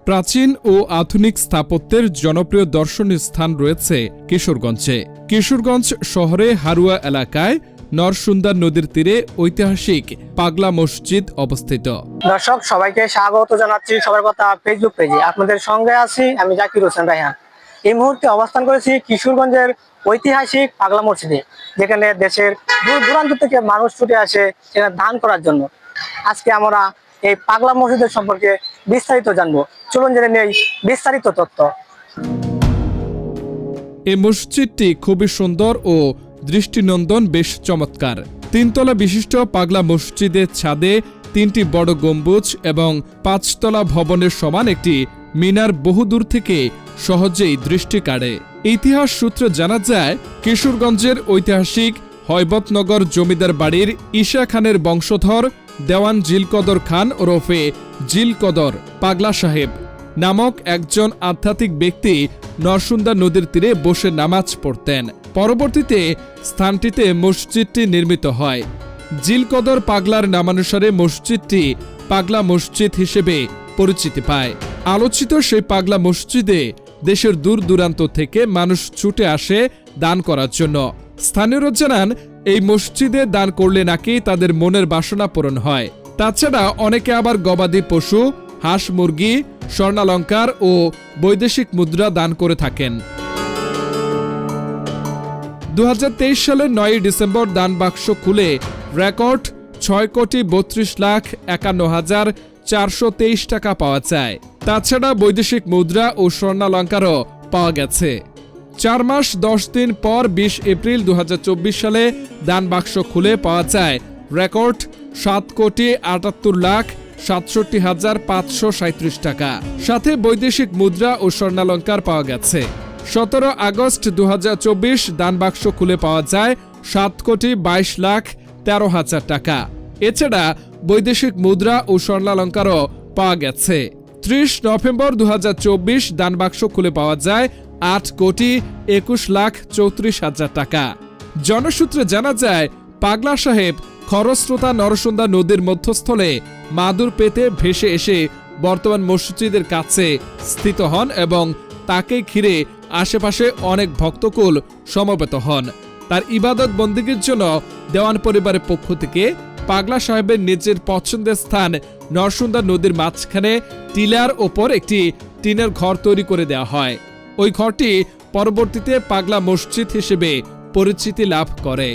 প্রাচীন ও আধুনিক স্থাপত্যের জনপ্রিয় দর্শনীয় স্থান রয়েছে কিশোরগঞ্জে। কিশোরগঞ্জ শহরে হারুয়া এলাকায় নরসুন্দা নদীর তীরে ঐতিহাসিক পাগলা মসজিদ অবস্থিত। দর্শক সবাইকে স্বাগত জানাচ্ছি সবার কথা ফেসবুক পেজে। আপনাদের সঙ্গে আছি আমি জাকির হোসেন রায়হান। এই মুহূর্তে অবস্থান করেছি কিশোরগঞ্জের ঐতিহাসিক পাগলা মসজিদে, যেখানে দেশের দূর দূরান্ত থেকে মানুষ ছুটে আসে সেখানে দান করার জন্য। আজকে আমরা এই পাগলা মসজিদের সম্পর্কে বিস্তারিত জানবো। চলুন জেনে নেই বিস্তারিত তথ্য। এই মসজিদটি খুবই সুন্দর ও দৃষ্টিনন্দন, বেশ চমৎকার। 3 তলা বিশিষ্ট পাগলা মসজিদের ছাদে 3টি বড় গম্বুজ এবং 5 তলা ভবনের সমান একটি মিনার বহুদূর থেকে সহজেই দৃষ্টি কাড়ে। ইতিহাস সূত্রে জানা যায়, কিশোরগঞ্জের ঐতিহাসিক হৈবতনগর জমিদার বাড়ির ঈশা খানের বংশধর দেওয়ান জিলকদর খান ওরফে জিলকদর পাগলা সাহেব নামক একজন আধ্যাত্মিক ব্যক্তি নরসুন্দা নদীর তীরে বসে নামাজ পড়তেন। পরবর্তীতে স্থানটিতে মসজিদটি নির্মিত হয়। জিলকদর পাগলার নামানুসারে মসজিদটি পাগলা মসজিদ হিসেবে পরিচিতি পায়। আলোচিত সেই পাগলা মসজিদে দেশের দূর দূরান্ত থেকে মানুষ ছুটে আসে দান করার জন্য। স্থানীয়রা জানান, এই মসজিদে দান করলে নাকি তাদের মনের বাসনা পূরণ হয়। তাছাড়া অনেকে আবার গবাদি পশু, হাঁস মুরগি, স্বর্ণালঙ্কার ও বৈদেশিক মুদ্রা দান করে থাকেন। 2023 সালের 9 ডিসেম্বর দান বাক্স খুলে রেকর্ড 6,32,51,423 টাকা পাওয়া যায়। তাছাড়া বৈদেশিক মুদ্রা ও স্বর্ণালঙ্কারও পাওয়া গেছে। 4 মাস 10 দিন পর 20 এপ্রিল 2024 সালে দান বাক্স খুলে পাওয়া যায় রেকর্ড 7,78,67,537 টাকা। সাথে বৈদেশিক মুদ্রা ও স্বর্ণালঙ্কার পাওয়া গেছে। 17 আগস্ট 2024 দান বাক্স খুলে পাওয়া যায় 7,22,13,000 টাকা। এছাড়া বৈদেশিক মুদ্রা ও স্বর্ণালঙ্কারও পাওয়া গেছে। 30 নভেম্বর 2024 দান বাক্স খুলে পাওয়া যায় 8,21,34,000 টাকা। জনসূত্রে জানা যায়, পাগলা সাহেব খরস্রোতা নরসুন্দা নদীর মধ্যস্থলে মাদুর পেতে ভেসে এসে বর্তমান মসজিদের কাছে স্থিত হন এবং তাকে ঘিরে আশেপাশে অনেক ভক্তকুল সমবেত হন। তার ইবাদত বন্দেগীর জন্য দেওয়ান পরিবারের পক্ষ থেকে পাগলা সাহেবের নিজের পছন্দের স্থান নরসুন্দা নদীর মাঝখানে টিলার ওপর একটি টিনের ঘর তৈরি করে দেওয়া হয়। ওই ঘরটি পরবর্তীতে পাগলা মসজিদ হিসেবে পরিচিতি লাভ করে।